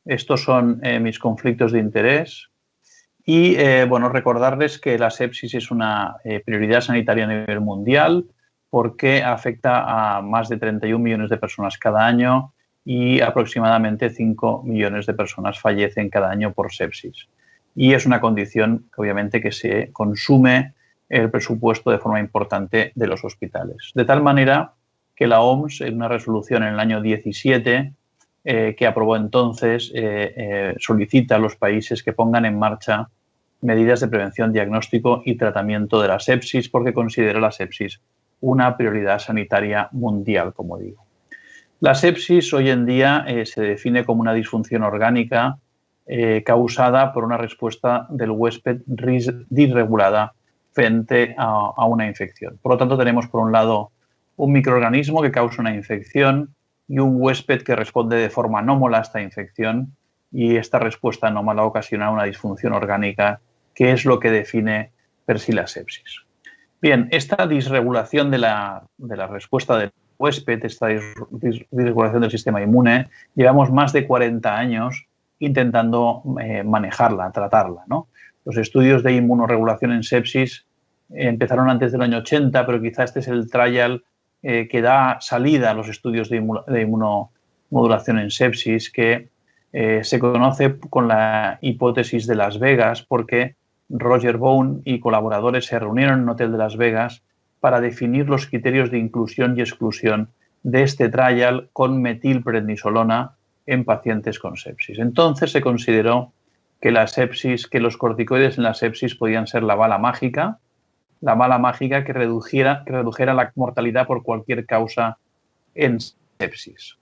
Estos son mis conflictos de interés y, bueno, recordarles que la sepsis es una prioridad sanitaria a nivel mundial porque afecta a más de 31 millones de personas cada año y aproximadamente 5 millones de personas fallecen cada año por sepsis. Y es una condición que obviamente que se consume el presupuesto de forma importante de los hospitales. De tal manera que la OMS, en una resolución en el año 17, que aprobó entonces, solicita a los países que pongan en marcha medidas de prevención, diagnóstico y tratamiento de la sepsis, porque considera la sepsis una prioridad sanitaria mundial, como digo. La sepsis hoy en día se define como una disfunción orgánica causada por una respuesta del huésped disregulada frente a una infección. Por lo tanto, tenemos por un lado un microorganismo que causa una infección y un huésped que responde de forma anómala a esta infección, y esta respuesta anómala ocasiona una disfunción orgánica, que es lo que define per sí la sepsis. Bien, esta disregulación de la respuesta del huésped, esta disregulación del sistema inmune, llevamos más de 40 años intentando manejarla, tratarla, ¿no? Los estudios de inmunorregulación en sepsis empezaron antes del año 80, pero quizá este es el trial que da salida a los estudios de inmunomodulación en sepsis, que se conoce con la hipótesis de Las Vegas, porque Roger Bone y colaboradores se reunieron en un hotel de Las Vegas para definir los criterios de inclusión y exclusión de este trial con metilprednisolona en pacientes con sepsis. Entonces se consideró que la sepsis, que los corticoides en la sepsis podían ser la bala mágica que redujera la mortalidad por cualquier causa en sepsis.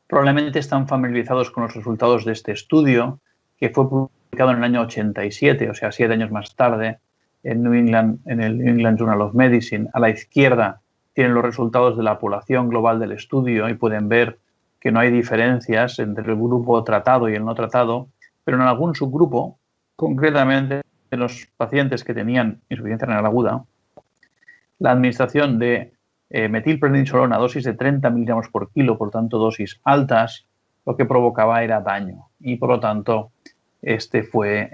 Probablemente están familiarizados con los resultados de este estudio, que fue publicado en el año 87, o sea, 7 años más tarde, en el New England Journal of Medicine. A la izquierda tienen los resultados de la población global del estudio y pueden ver que no hay diferencias entre el grupo tratado y el no tratado, pero en algún subgrupo, concretamente en los pacientes que tenían insuficiencia renal aguda, la administración de metilprednisolona a dosis de 30 miligramos por kilo, por tanto dosis altas, lo que provocaba era daño, y por lo tanto este fue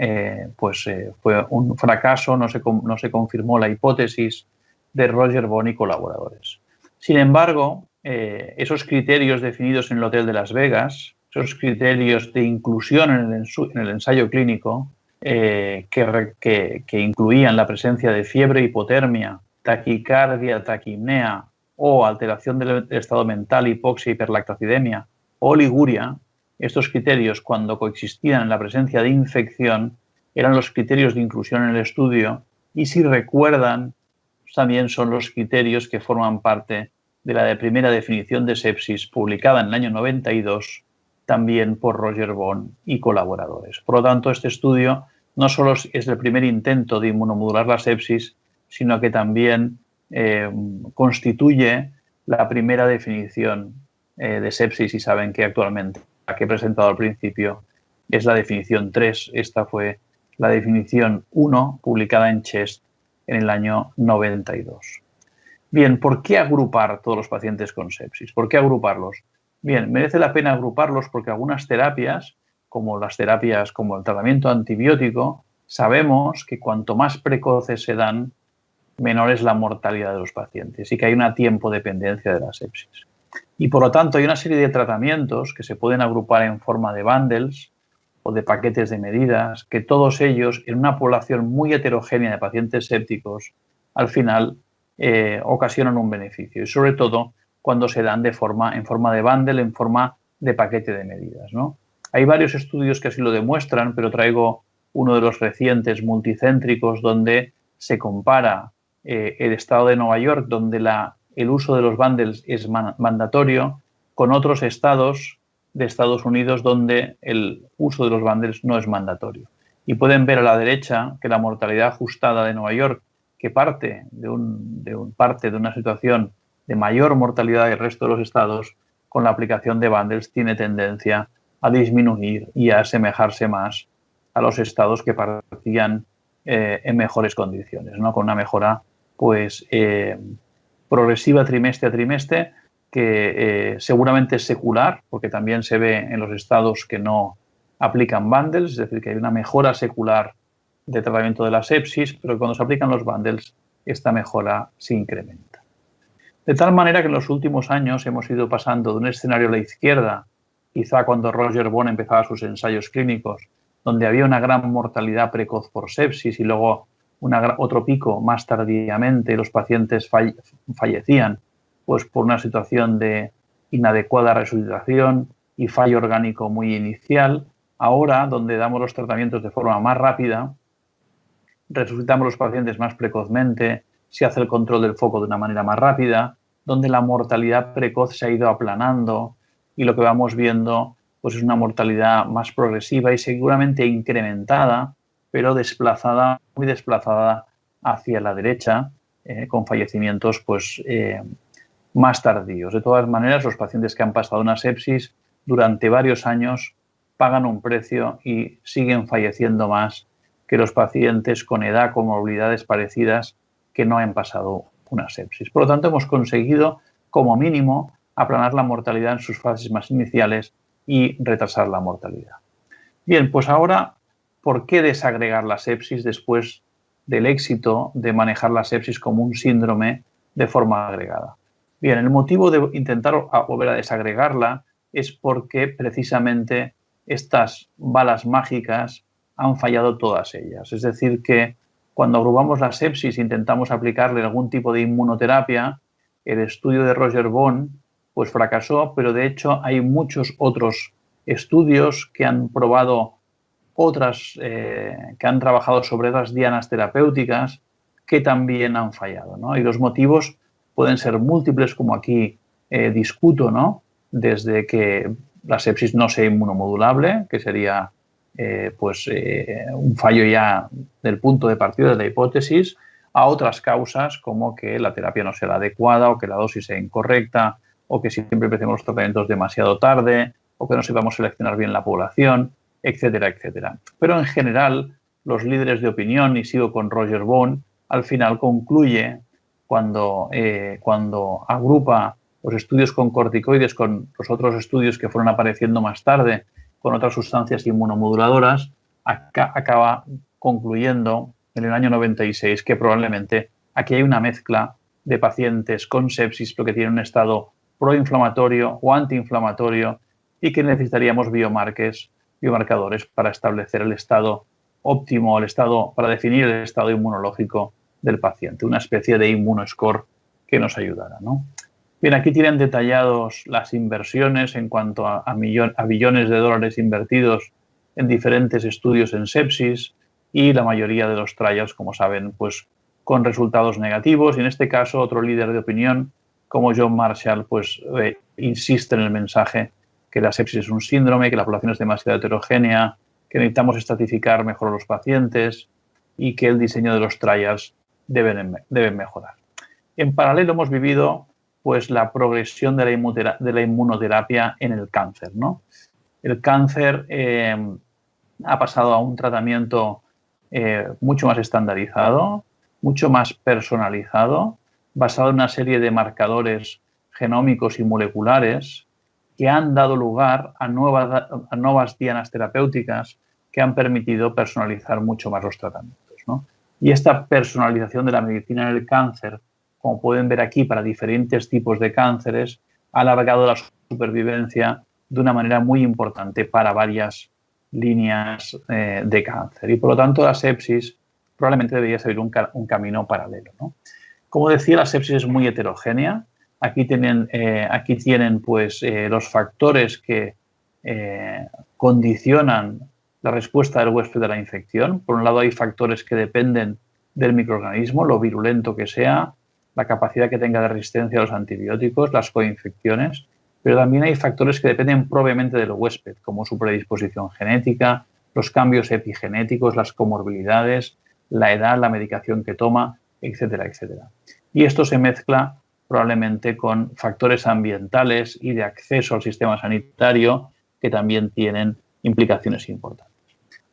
un fracaso, no se confirmó la hipótesis de Roger Bone y colaboradores. Sin embargo, esos criterios definidos en el Hotel de Las Vegas, esos criterios de inclusión en el ensayo clínico, que incluían la presencia de fiebre, hipotermia, taquicardia, taquipnea o alteración del estado mental, hipoxia, hiperlactacidemia o oliguria, estos criterios, cuando coexistían en la presencia de infección, eran los criterios de inclusión en el estudio, y si recuerdan, también son los criterios que forman parte de la primera definición de sepsis publicada en el año 92, también por Roger Bone y colaboradores. Por lo tanto, este estudio no solo es el primer intento de inmunomodular la sepsis, sino que también constituye la primera definición de sepsis, y saben que actualmente la que he presentado al principio es la definición 3. Esta fue la definición 1 publicada en Chest en el año 92. Bien, ¿por qué agrupar todos los pacientes con sepsis? ¿Por qué agruparlos? Bien, merece la pena agruparlos porque algunas terapias, como el tratamiento antibiótico, sabemos que cuanto más precoces se dan, menor es la mortalidad de los pacientes y que hay una tiempo dependencia de la sepsis. Y por lo tanto hay una serie de tratamientos que se pueden agrupar en forma de bundles o de paquetes de medidas, que todos ellos, en una población muy heterogénea de pacientes sépticos, al final ocasionan un beneficio, y sobre todo cuando se dan en forma de bundle, en forma de paquete de medidas, ¿no? Hay varios estudios que así lo demuestran, pero traigo uno de los recientes multicéntricos donde se compara el estado de Nueva York, donde el uso de los bundles es mandatorio, con otros estados de Estados Unidos donde el uso de los bundles no es mandatorio. Y pueden ver a la derecha que la mortalidad ajustada de Nueva York, que parte de una situación de mayor mortalidad del resto de los estados, con la aplicación de bundles tiene tendencia a disminuir y a asemejarse más a los estados que partían en mejores condiciones, ¿no? Con una mejora progresiva trimestre a trimestre, que seguramente es secular, porque también se ve en los estados que no aplican bundles, es decir, que hay una mejora secular de tratamiento de la sepsis, pero cuando se aplican los bundles, esta mejora se incrementa. De tal manera que en los últimos años hemos ido pasando de un escenario a la izquierda, quizá cuando Roger Bone empezaba sus ensayos clínicos, donde había una gran mortalidad precoz por sepsis y luego otro pico más tardíamente, los pacientes fallecían pues por una situación de inadecuada resucitación y fallo orgánico muy inicial. Ahora, donde damos los tratamientos de forma más rápida, resucitamos los pacientes más precozmente, se hace el control del foco de una manera más rápida, donde la mortalidad precoz se ha ido aplanando y lo que vamos viendo pues es una mortalidad más progresiva y seguramente incrementada, pero desplazada, muy desplazada hacia la derecha, con fallecimientos pues, más tardíos. De todas maneras, los pacientes que han pasado una sepsis durante varios años pagan un precio y siguen falleciendo más que los pacientes con edad, con movilidades parecidas que no han pasado una sepsis. Por lo tanto, hemos conseguido, como mínimo, aplanar la mortalidad en sus fases más iniciales y retrasar la mortalidad. Bien, pues ahora, ¿por qué desagregar la sepsis después del éxito de manejar la sepsis como un síndrome de forma agregada? Bien, el motivo de intentar volver a desagregarla es porque precisamente estas balas mágicas han fallado todas ellas. Es decir, que cuando agrupamos la sepsis e intentamos aplicarle algún tipo de inmunoterapia, el estudio de Roger Bone pues fracasó, pero de hecho hay muchos otros estudios que han probado que han trabajado sobre otras dianas terapéuticas que también han fallado, ¿no? Y los motivos pueden ser múltiples, como aquí discuto, ¿no? Desde que la sepsis no sea inmunomodulable, que sería un fallo ya del punto de partida de la hipótesis, a otras causas como que la terapia no sea la adecuada o que la dosis sea incorrecta o que siempre empecemos los tratamientos demasiado tarde o que no sepamos seleccionar bien la población, etcétera, etcétera. Pero en general, los líderes de opinión, y sigo con Roger Bone, al final concluye cuando agrupa los estudios con corticoides con los otros estudios que fueron apareciendo más tarde con otras sustancias inmunomoduladoras, acaba concluyendo en el año 96 que probablemente aquí hay una mezcla de pacientes con sepsis pero que tienen un estado proinflamatorio o antiinflamatorio y que necesitaríamos biomarcadores para establecer el estado óptimo, para definir el estado inmunológico del paciente, una especie de inmunoscore que nos ayudara, ¿no? Bien, aquí tienen detallados las inversiones en cuanto a billones de dólares invertidos en diferentes estudios en sepsis y la mayoría de los trials, como saben, pues con resultados negativos. Y en este caso, otro líder de opinión, como John Marshall, pues insiste en el mensaje que la sepsis es un síndrome, que la población es demasiado heterogénea, que necesitamos estratificar mejor a los pacientes y que el diseño de los trials deben mejorar. En paralelo hemos vivido pues la progresión de la inmunoterapia en el cáncer, ¿no? El cáncer ha pasado a un tratamiento mucho más estandarizado, mucho más personalizado, basado en una serie de marcadores genómicos y moleculares que han dado lugar a nuevas dianas terapéuticas que han permitido personalizar mucho más los tratamientos, ¿no? Y esta personalización de la medicina en el cáncer, como pueden ver aquí, para diferentes tipos de cánceres, ha alargado la supervivencia de una manera muy importante para varias líneas de cáncer. Y por lo tanto, la sepsis probablemente debería seguir un camino paralelo, ¿no? Como decía, la sepsis es muy heterogénea. Aquí tienen pues, los factores que condicionan la respuesta del huésped a la infección. Por un lado, hay factores que dependen del microorganismo, lo virulento que sea, la capacidad que tenga de resistencia a los antibióticos, las coinfecciones, pero también hay factores que dependen propiamente del huésped, como su predisposición genética, los cambios epigenéticos, las comorbilidades, la edad, la medicación que toma, etcétera, etcétera. Y esto se mezcla probablemente con factores ambientales y de acceso al sistema sanitario que también tienen implicaciones importantes.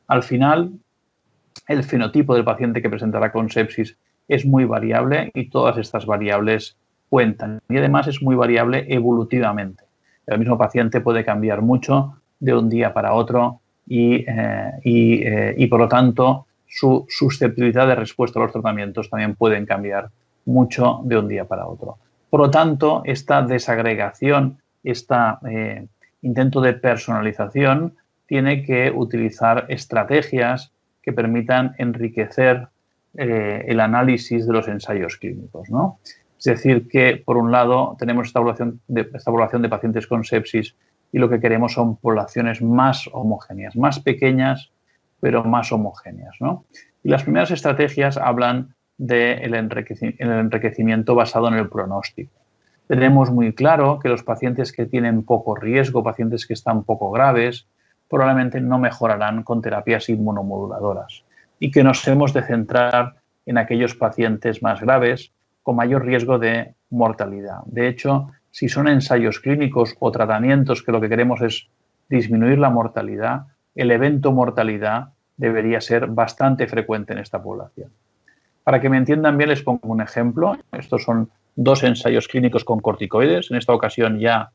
Al final, el fenotipo del paciente que presentará con sepsis es muy variable y todas estas variables cuentan. Y además es muy variable evolutivamente. El mismo paciente puede cambiar mucho de un día para otro y por lo tanto su susceptibilidad de respuesta a los tratamientos también pueden cambiar mucho de un día para otro. Por lo tanto, esta desagregación, este intento de personalización, tiene que utilizar estrategias que permitan enriquecer el análisis de los ensayos clínicos, ¿no? Es decir, que por un lado tenemos esta población de pacientes con sepsis y lo que queremos son poblaciones más homogéneas, más pequeñas, pero más homogéneas, ¿no? Y las primeras estrategias hablan del enriquecimiento basado en el pronóstico. Tenemos muy claro que los pacientes que tienen poco riesgo, pacientes que están poco graves, probablemente no mejorarán con terapias inmunomoduladoras y que nos hemos de centrar en aquellos pacientes más graves con mayor riesgo de mortalidad. De hecho, si son ensayos clínicos o tratamientos que lo que queremos es disminuir la mortalidad, el evento mortalidad debería ser bastante frecuente en esta población. Para que me entiendan bien, les pongo un ejemplo. Estos son 2 ensayos clínicos con corticoides, en esta ocasión ya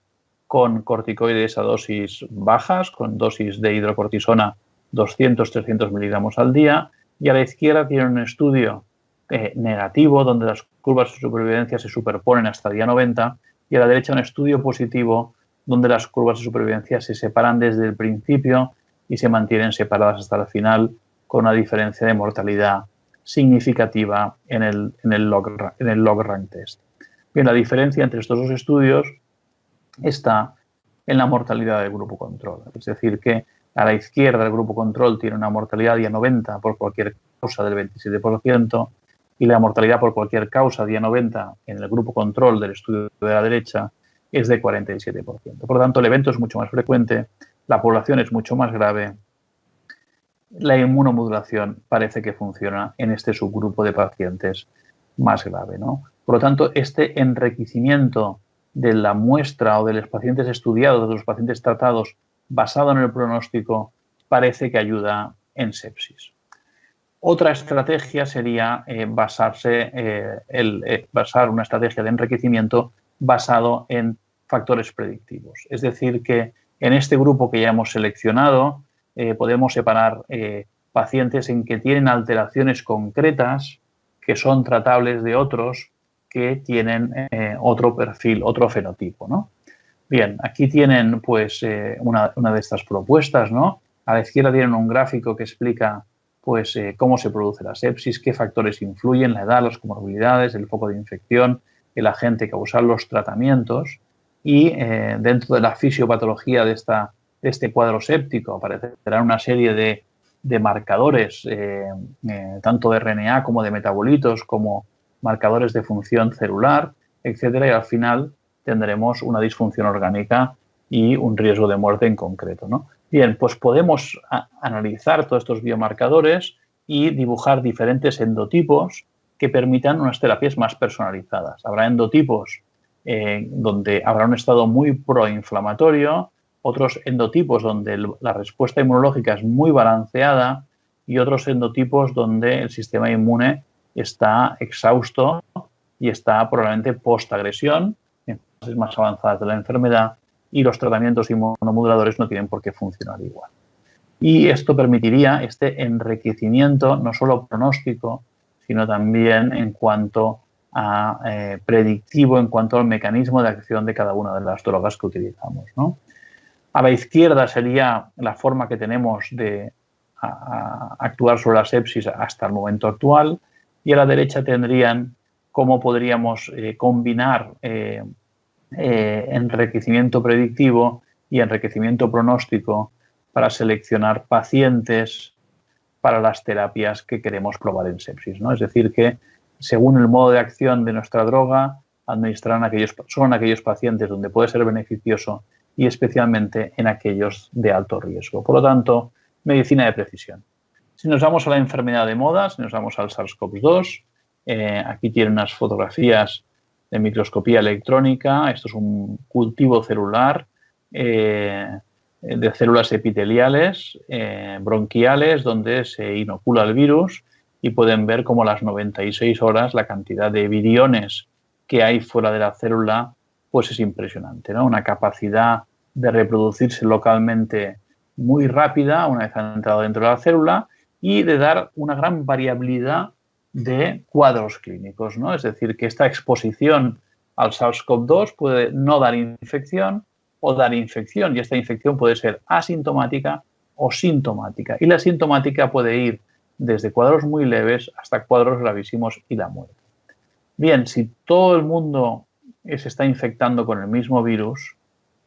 con corticoides a dosis bajas, con dosis de hidrocortisona 200-300 miligramos al día, y a la izquierda tienen un estudio negativo donde las curvas de supervivencia se superponen hasta el día 90 y a la derecha un estudio positivo donde las curvas de supervivencia se separan desde el principio y se mantienen separadas hasta el final con una diferencia de mortalidad significativa en el log rank test. Bien, la diferencia entre estos 2 estudios está en la mortalidad del grupo control. Es decir, que a la izquierda el grupo control tiene una mortalidad día 90 por cualquier causa del 27% y la mortalidad por cualquier causa día 90 en el grupo control del estudio de la derecha es de 47%. Por lo tanto, el evento es mucho más frecuente, la población es mucho más grave, la inmunomodulación parece que funciona en este subgrupo de pacientes más grave, ¿no? Por lo tanto, este enriquecimiento de la muestra o de los pacientes estudiados, de los pacientes tratados, basado en el pronóstico, parece que ayuda en sepsis. Otra estrategia sería basar una estrategia de enriquecimiento basado en factores predictivos. Es decir, que en este grupo que ya hemos seleccionado podemos separar pacientes en que tienen alteraciones concretas que son tratables de otros que tienen otro perfil, otro fenotipo, ¿no? Bien, aquí tienen pues una de estas propuestas, ¿no? A la izquierda tienen un gráfico que explica pues cómo se produce la sepsis, qué factores influyen, la edad, las comorbilidades, el foco de infección, el agente causal, los tratamientos y dentro de la fisiopatología de este cuadro séptico aparecerán una serie de marcadores, tanto de RNA como de metabolitos, como marcadores de función celular, etcétera, y al final tendremos una disfunción orgánica y un riesgo de muerte en concreto, ¿no? Bien, pues podemos analizar todos estos biomarcadores y dibujar diferentes endotipos que permitan unas terapias más personalizadas. Habrá endotipos donde habrá un estado muy proinflamatorio, otros endotipos donde la respuesta inmunológica es muy balanceada y otros endotipos donde el sistema inmune está exhausto y está probablemente post-agresión, en fases más avanzadas de la enfermedad, y los tratamientos inmunomoduladores no tienen por qué funcionar igual. Y esto permitiría este enriquecimiento no solo pronóstico, sino también en cuanto a predictivo, en cuanto al mecanismo de acción de cada una de las drogas que utilizamos, ¿no? A la izquierda sería la forma que tenemos de actuar sobre la sepsis hasta el momento actual y a la derecha tendrían cómo podríamos combinar enriquecimiento predictivo y enriquecimiento pronóstico para seleccionar pacientes para las terapias que queremos probar en sepsis, ¿no? Es decir, que según el modo de acción de nuestra droga, administrarán son aquellos pacientes donde puede ser beneficioso y especialmente en aquellos de alto riesgo. Por lo tanto, medicina de precisión. Si nos vamos a la enfermedad de moda, si nos vamos al SARS-CoV-2, aquí tienen unas fotografías de microscopía electrónica. Esto es un cultivo celular de células epiteliales bronquiales donde se inocula el virus y pueden ver cómo a las 96 horas la cantidad de viriones que hay fuera de la célula pues es impresionante, ¿no? Una capacidad de reproducirse localmente muy rápida una vez han entrado dentro de la célula y de dar una gran variabilidad de cuadros clínicos, ¿no? Es decir, que esta exposición al SARS-CoV-2 puede no dar infección o dar infección, y esta infección puede ser asintomática o sintomática. Y la sintomática puede ir desde cuadros muy leves hasta cuadros gravísimos y la muerte. Bien, si todo el mundo se está infectando con el mismo virus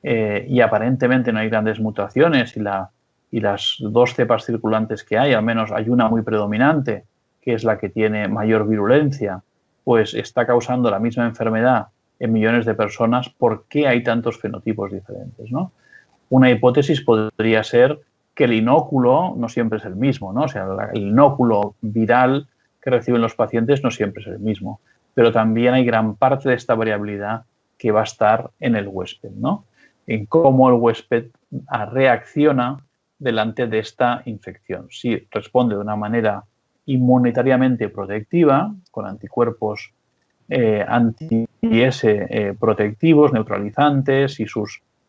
y aparentemente no hay grandes mutaciones y las dos cepas circulantes que hay, al menos hay una muy predominante, que es la que tiene mayor virulencia, pues está causando la misma enfermedad en millones de personas, ¿por qué hay tantos fenotipos diferentes, ¿no? Una hipótesis podría ser que el inóculo no siempre es el mismo, ¿no? O sea, el inóculo viral que reciben los pacientes no siempre es el mismo, pero también hay gran parte de esta variabilidad que va a estar en el huésped, ¿no? En cómo el huésped reacciona delante de esta infección. Si responde de una manera inmunitariamente protectiva, con anticuerpos anti-S protectivos, neutralizantes, y su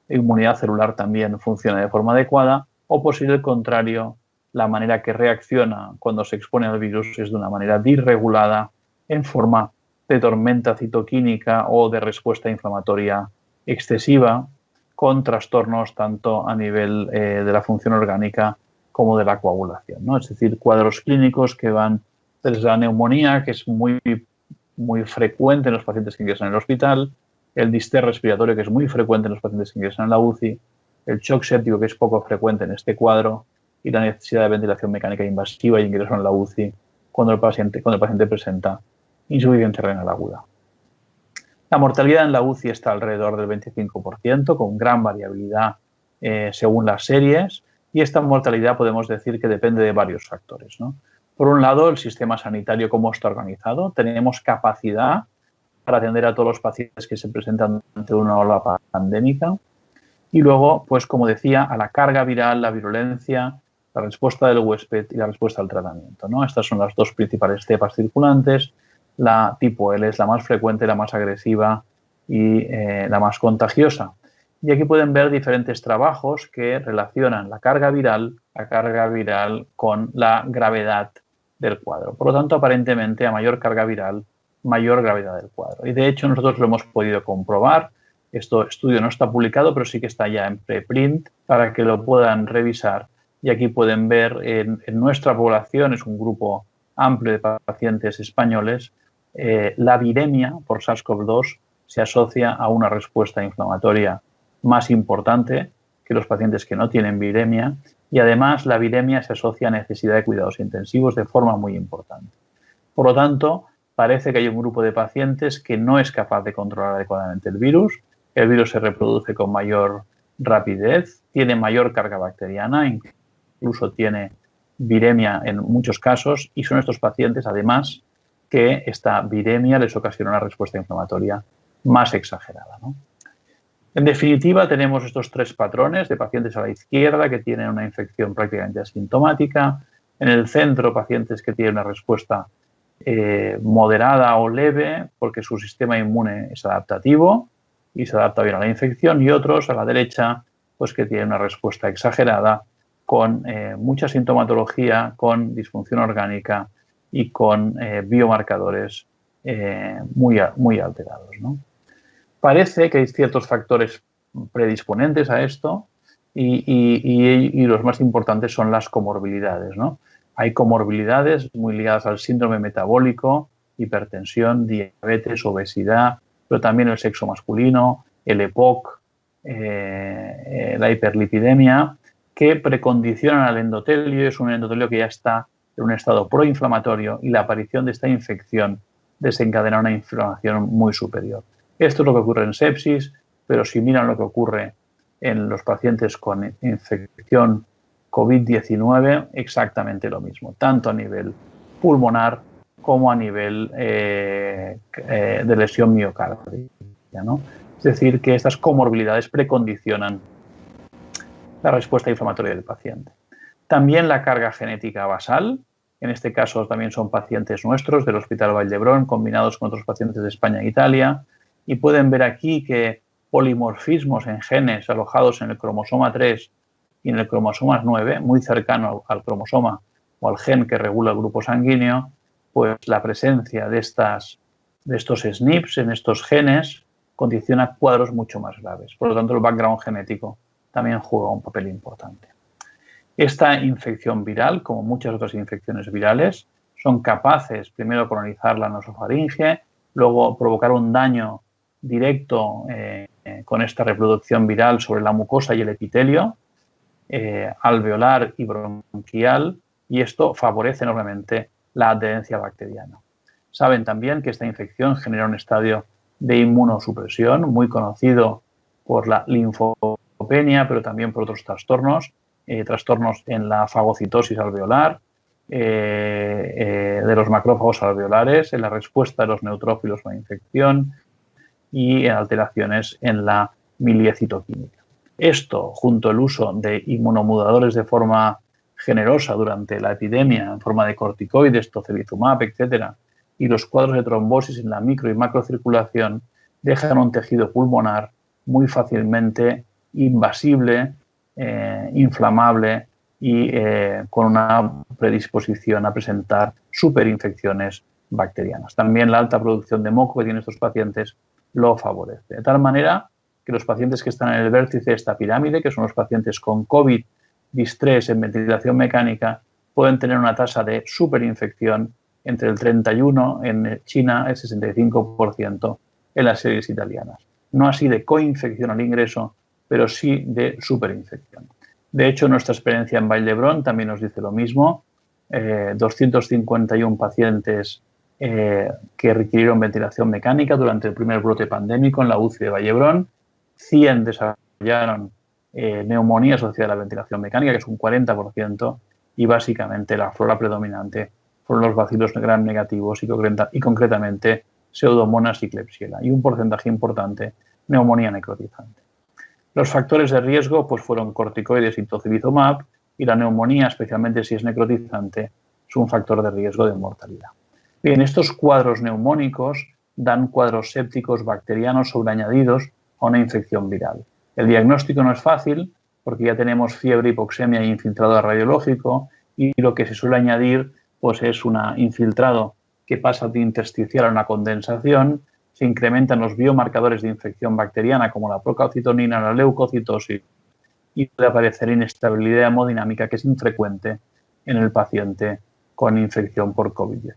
inmunidad celular también funciona de forma adecuada, o por si el contrario, la manera que reacciona cuando se expone al virus es de una manera disregulada en forma de tormenta citoquímica o de respuesta inflamatoria excesiva, con trastornos tanto a nivel de la función orgánica como de la coagulación, ¿no? Es decir, cuadros clínicos que van desde la neumonía, que es muy frecuente en los pacientes que ingresan en el hospital, el distrés respiratorio, que es muy frecuente en los pacientes que ingresan en la UCI, el shock séptico, que es poco frecuente en este cuadro, y la necesidad de ventilación mecánica invasiva y ingreso en la UCI cuando el paciente presenta insuficiencia renal aguda. La mortalidad en la UCI está alrededor del 25%, con gran variabilidad según las series, y esta mortalidad podemos decir que depende de varios factores, ¿no? Por un lado, el sistema sanitario, cómo está organizado. Tenemos capacidad para atender a todos los pacientes que se presentan ante una ola pandémica. Y luego, pues como decía, a la carga viral, la virulencia, la respuesta del huésped y la respuesta al tratamiento, ¿no? Estas son las dos principales cepas circulantes. La tipo L es la más frecuente, la más agresiva y la más contagiosa. Y aquí pueden ver diferentes trabajos que relacionan la carga viral con la gravedad del cuadro. Por lo tanto, aparentemente, a mayor carga viral, mayor gravedad del cuadro. Y de hecho, nosotros lo hemos podido comprobar. Este estudio no está publicado, pero sí que está ya en preprint para que lo puedan revisar. Y aquí pueden ver en nuestra población, es un grupo amplio de pacientes españoles, la viremia por SARS-CoV-2 se asocia a una respuesta inflamatoria más importante que los pacientes que no tienen viremia, y además la viremia se asocia a necesidad de cuidados intensivos de forma muy importante. Por lo tanto, parece que hay un grupo de pacientes que no es capaz de controlar adecuadamente el virus se reproduce con mayor rapidez, tiene mayor carga bacteriana, incluso tiene viremia en muchos casos, y son estos pacientes, además, que esta viremia les ocasiona una respuesta inflamatoria más exagerada, ¿no? En definitiva, tenemos estos tres patrones de pacientes a la izquierda que tienen una infección prácticamente asintomática, en el centro pacientes que tienen una respuesta moderada o leve porque su sistema inmune es adaptativo y se adapta bien a la infección, y otros a la derecha pues que tienen una respuesta exagerada con mucha sintomatología, con disfunción orgánica y con biomarcadores muy alterados, ¿no? Parece que hay ciertos factores predisponentes a esto y los más importantes son las comorbilidades, ¿no? Hay comorbilidades muy ligadas al síndrome metabólico, hipertensión, diabetes, obesidad, pero también el sexo masculino, el EPOC, la hiperlipidemia, que precondicionan al endotelio. Es un endotelio que ya está en un estado proinflamatorio y la aparición de esta infección desencadena una inflamación muy superior. Esto es lo que ocurre en sepsis, pero si miran lo que ocurre en los pacientes con infección COVID-19, exactamente lo mismo, tanto a nivel pulmonar como a nivel de lesión miocárdica, ¿no? Es decir, que estas comorbilidades precondicionan la respuesta inflamatoria del paciente. También la carga genética basal, en este caso también son pacientes nuestros del Hospital Vall d'Hebron, combinados con otros pacientes de España e Italia, y pueden ver aquí que polimorfismos en genes alojados en el cromosoma 3 y en el cromosoma 9, muy cercano al cromosoma o al gen que regula el grupo sanguíneo, pues la presencia de estos SNPs en estos genes condiciona cuadros mucho más graves. Por lo tanto, el background genético también juega un papel importante. Esta infección viral, como muchas otras infecciones virales, son capaces primero de colonizar la nasofaringe, luego provocar un daño directo con esta reproducción viral sobre la mucosa y el epitelio, alveolar y bronquial, y esto favorece enormemente la adherencia bacteriana. Saben también que esta infección genera un estadio de inmunosupresión muy conocido por la linfopenia, pero también por otros trastornos, trastornos en la fagocitosis alveolar, de los macrófagos alveolares, en la respuesta de los neutrófilos a la infección y en alteraciones en la miliecitoquímica. Esto, junto al uso de inmunomoduladores de forma generosa durante la epidemia, en forma de corticoides, tocilizumab, etcétera, y los cuadros de trombosis en la micro y macrocirculación, dejan un tejido pulmonar muy fácilmente invasible, inflamable y con una predisposición a presentar superinfecciones bacterianas. También la alta producción de moco que tienen estos pacientes lo favorece. De tal manera que los pacientes que están en el vértice de esta pirámide, que son los pacientes con COVID, distrés en ventilación mecánica, pueden tener una tasa de superinfección entre el 31% en China, el 65% en las series italianas. No así de coinfección al ingreso, pero sí de superinfección. De hecho, nuestra experiencia en Vall d'Hebron también nos dice lo mismo. 251 pacientes que requirieron ventilación mecánica durante el primer brote pandémico en la UCI de Vall d'Hebron. 100 desarrollaron neumonía asociada a la ventilación mecánica, que es un 40%, y básicamente la flora predominante fueron los bacilos gram negativos y concretamente Pseudomonas y Klebsiella, y un porcentaje importante neumonía necrotizante. Los factores de riesgo pues fueron corticoides y tocilizumab, y la neumonía, especialmente si es necrotizante, es un factor de riesgo de mortalidad. Bien, estos cuadros neumónicos dan cuadros sépticos bacterianos sobreañadidos a una infección viral. El diagnóstico no es fácil porque ya tenemos fiebre, hipoxemia e infiltrado radiológico, y lo que se suele añadir pues es un infiltrado que pasa de intersticial a una condensación. Se incrementan los biomarcadores de infección bacteriana como la procalcitonina, la leucocitosis, y puede aparecer inestabilidad hemodinámica que es infrecuente en el paciente con infección por COVID-19.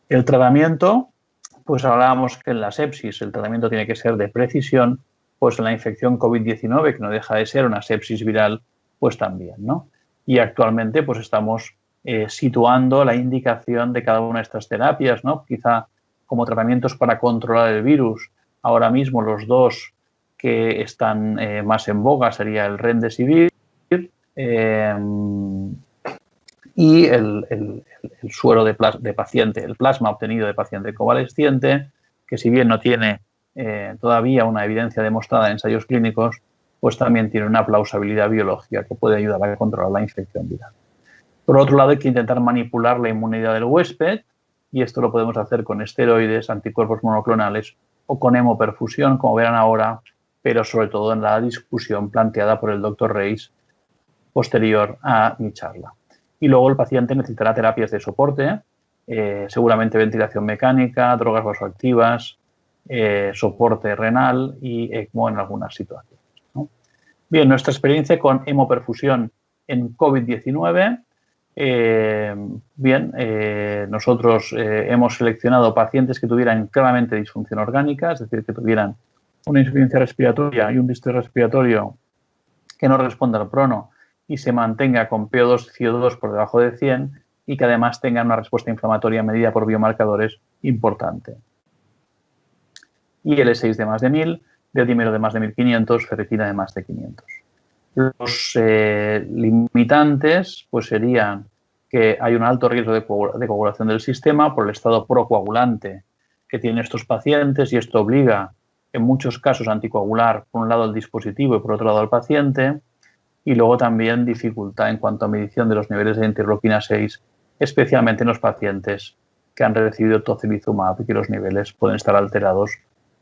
El tratamiento, pues hablábamos que en la sepsis el tratamiento tiene que ser de precisión, pues en la infección COVID-19, que no deja de ser una sepsis viral, pues también, ¿no? Y actualmente pues estamos situando la indicación de cada una de estas terapias, ¿no? Quizá como tratamientos para controlar el virus, ahora mismo los dos que están más en boga sería el Remdesivir y el suero de paciente, el plasma obtenido de paciente convalesciente, que si bien no tiene todavía una evidencia demostrada en ensayos clínicos, pues también tiene una plausibilidad biológica que puede ayudar a controlar la infección viral. Por otro lado, hay que intentar manipular la inmunidad del huésped, y esto lo podemos hacer con esteroides, anticuerpos monoclonales o con hemoperfusión, como verán ahora, pero sobre todo en la discusión planteada por el doctor Reis posterior a mi charla. Y luego el paciente necesitará terapias de soporte, seguramente ventilación mecánica, drogas vasoactivas, soporte renal y ECMO en algunas situaciones, ¿no? Bien, nuestra experiencia con hemoperfusión en COVID-19. Nosotros hemos seleccionado pacientes que tuvieran claramente disfunción orgánica, es decir, que tuvieran una insuficiencia respiratoria y un distrés respiratorio que no responda al prono y se mantenga con PO2 y CO2 por debajo de 100, y que además tengan una respuesta inflamatoria medida por biomarcadores importante. Y L6 de más de 1000, D-dímero de más de 1500, ferritina de más de 500. Los limitantes pues serían que hay un alto riesgo de coagulación del sistema por el estado procoagulante que tienen estos pacientes, y esto obliga en muchos casos a anticoagular por un lado el dispositivo y por otro lado al paciente, y luego también dificultad en cuanto a medición de los niveles de interleuquina 6, especialmente en los pacientes que han recibido tocilizumab y que los niveles pueden estar alterados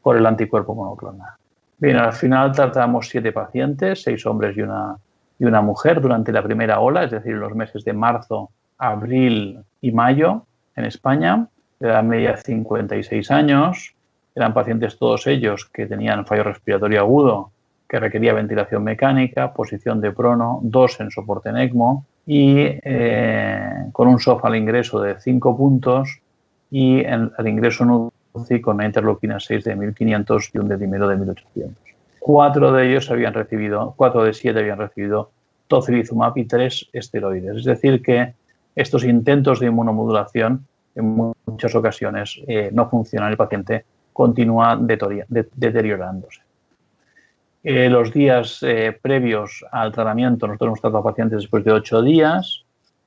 por el anticuerpo monoclonal. Bien, al final tratamos 7 pacientes, 6 hombres y una mujer durante la primera ola, es decir, en los meses de marzo, abril y mayo en España. De edad media 56 años. Eran pacientes todos ellos que tenían fallo respiratorio agudo, que requería ventilación mecánica, posición de prono, 2 en soporte en ECMO y con un SOF al ingreso de 5 puntos y al ingreso en UCI con una interleuquina 6 de 1500 y un decimero de 1800. 4 de ellos habían recibido, 4 de 7 habían recibido tocilizumab y 3 esteroides. Es decir, que estos intentos de inmunomodulación en muchas ocasiones no funcionan, el paciente continúa deteriorándose. Los días previos al tratamiento, nosotros hemos tratado a pacientes después de 8 días.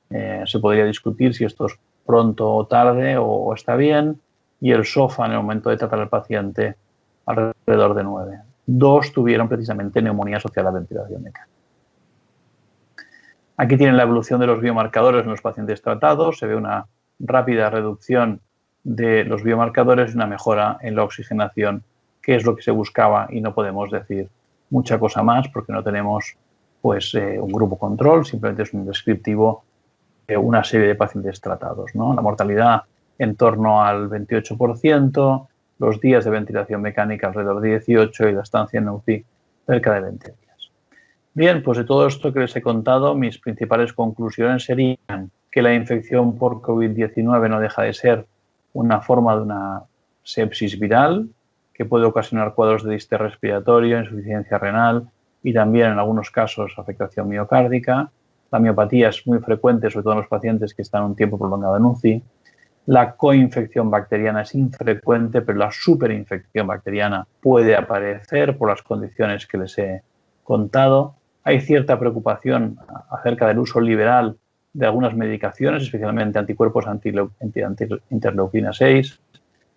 Se podría discutir si esto es pronto o tarde o está bien. Y el SOFA en el momento de tratar al paciente alrededor de 9. 2 tuvieron precisamente neumonía asociada a la ventilación mecánica. Aquí tienen la evolución de los biomarcadores en los pacientes tratados. Se ve una rápida reducción de los biomarcadores y una mejora en la oxigenación, que es lo que se buscaba, y no podemos decir mucha cosa más porque no tenemos pues, un grupo control, simplemente es un descriptivo de una serie de pacientes tratados, ¿no? La mortalidad en torno al 28%, los días de ventilación mecánica alrededor de 18 y la estancia en UCI cerca de 20 días. Bien, pues de todo esto que les he contado, mis principales conclusiones serían que la infección por COVID-19 no deja de ser una forma de una sepsis viral que puede ocasionar cuadros de distrés respiratorio, insuficiencia renal y también en algunos casos afectación miocárdica. La miopatía es muy frecuente, sobre todo en los pacientes que están un tiempo prolongado en UCI. La coinfección bacteriana es infrecuente, pero la superinfección bacteriana puede aparecer por las condiciones que les he contado. Hay cierta preocupación acerca del uso liberal de algunas medicaciones, especialmente anticuerpos interleuquina 6,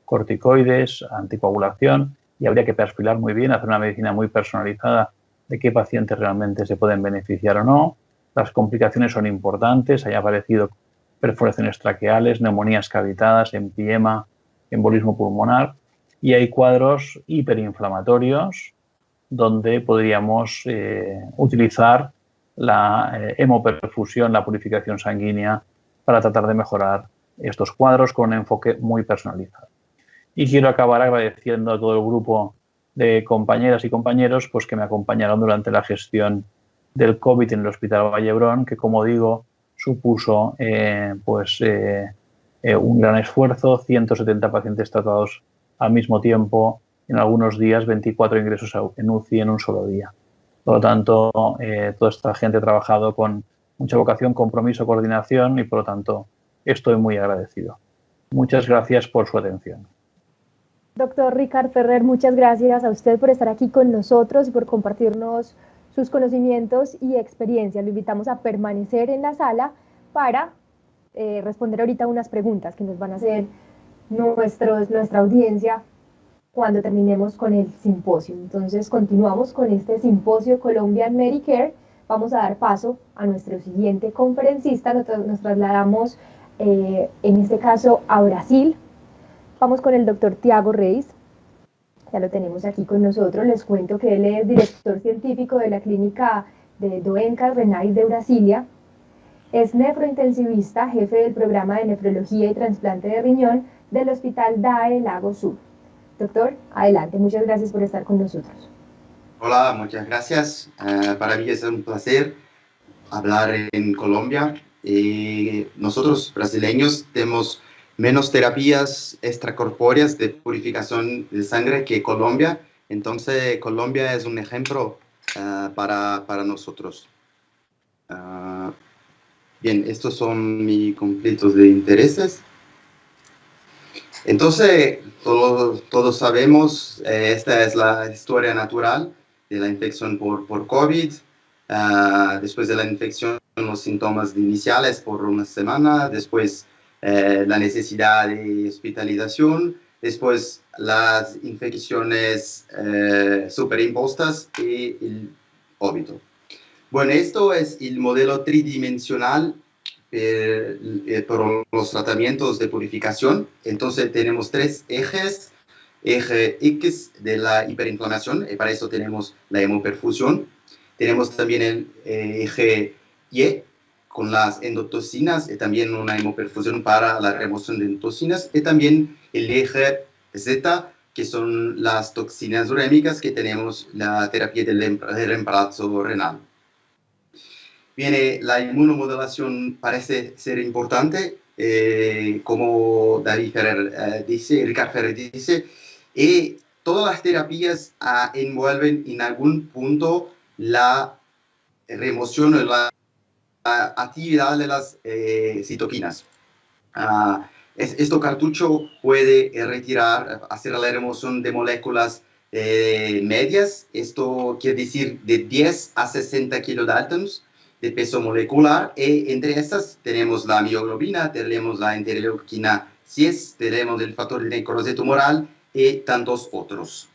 corticoides, anticoagulación, y habría que perfilar muy bien, hacer una medicina muy personalizada de qué pacientes realmente se pueden beneficiar o no. Las complicaciones son importantes, haya aparecido perforaciones traqueales, neumonías cavitadas, empiema, embolismo pulmonar, y hay cuadros hiperinflamatorios donde podríamos utilizar la hemoperfusión, la purificación sanguínea, para tratar de mejorar estos cuadros con un enfoque muy personalizado. Y quiero acabar agradeciendo a todo el grupo de compañeras y compañeros pues, que me acompañaron durante la gestión del COVID en el Hospital Vall-d'Hebron, que, como digo, supuso un gran esfuerzo, 170 pacientes tratados al mismo tiempo, en algunos días 24 ingresos en UCI en un solo día. Por lo tanto, toda esta gente ha trabajado con mucha vocación, compromiso, coordinación y, por lo tanto, estoy muy agradecido. Muchas gracias por su atención. Doctor Ricard Ferrer, muchas gracias a usted por estar aquí con nosotros y por compartirnos sus conocimientos y experiencias. Lo invitamos a permanecer en la sala para responder ahorita unas preguntas que nos van a hacer nuestra audiencia cuando terminemos con el simposio. Entonces continuamos con este simposio Colombian Medicare. Vamos a dar paso a nuestro siguiente conferencista. Nos trasladamos en este caso a Brasil. Vamos con el doctor Tiago Reis. Ya lo tenemos aquí con nosotros. Les cuento que él es director científico de la clínica de Doenças Renais de Brasilia. Es nefrointensivista, jefe del programa de nefrología y trasplante de riñón del Hospital DAE Lago Sur. Doctor, adelante. Muchas gracias por estar con nosotros. Hola, muchas gracias. Para mí es un placer hablar en Colombia. Nosotros, brasileños, tenemos menos terapias extracorpóreas de purificación de sangre que Colombia. Entonces, Colombia es un ejemplo para nosotros. Bien, estos son mis conflictos de intereses. Entonces, todos sabemos, esta es la historia natural de la infección por COVID. Después de la infección, los síntomas iniciales por una semana, después la necesidad de hospitalización, después las infecciones superimpuestas y el óbito. Bueno, esto es el modelo tridimensional por los tratamientos de purificación. Entonces tenemos 3 ejes. eje X de la hiperinflamación, y para eso tenemos la hemoperfusión. Tenemos también el eje Y con las endotoxinas y también una hemoperfusión para la remoción de endotoxinas, y también el eje Z, que son las toxinas urémicas, que tenemos la terapia del reemplazo renal. Bien, la inmunomodulación parece ser importante, como Ricard Ferrer dice, y todas las terapias envuelven en algún punto la remoción o la actividad de las citoquinas. Este cartucho puede hacer la remoción de moléculas medias, esto quiere decir de 10 a 60 kilodaltons de peso molecular, y entre estas tenemos la mioglobina, tenemos la interleuquina 6, tenemos el factor de necrosis tumoral y tantos otros.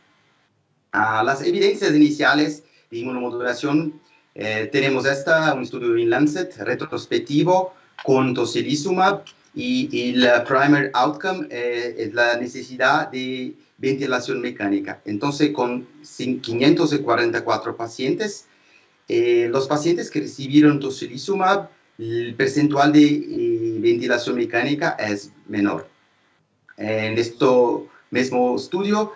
Las evidencias iniciales de inmunomodulación, tenemos un estudio en Lancet retrospectivo con tocilizumab, y el primary outcome es la necesidad de ventilación mecánica. Entonces, con 544 pacientes, los pacientes que recibieron tocilizumab, el percentual de ventilación mecánica es menor. En este mismo estudio,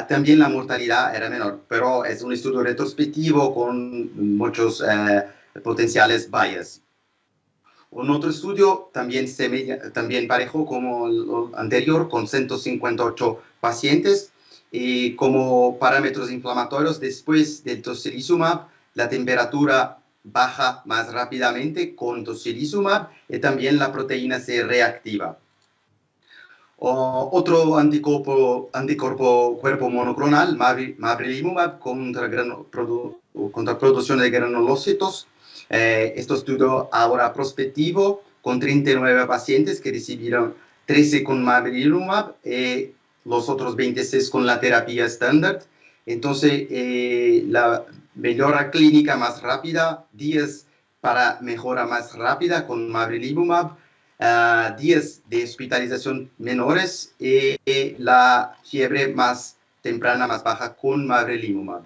también la mortalidad era menor, pero es un estudio retrospectivo con muchos potenciales bias. Un otro estudio también parejo como el anterior, con 158 pacientes, y como parámetros inflamatorios después del tocilizumab, la temperatura baja más rápidamente con tocilizumab, y también la proteína se reactiva. Otro anticuerpo cuerpo monoclonal, mavrilimumab, contra producción de granulocitos. Este estudio ahora prospectivo con 39 pacientes que recibieron 13 con mavrilimumab y los otros 26 con la terapia estándar. Entonces, la mejora clínica más rápida, 10 para mejora más rápida con mavrilimumab, días de hospitalización menores y la fiebre más temprana, más baja con mavrilimumab.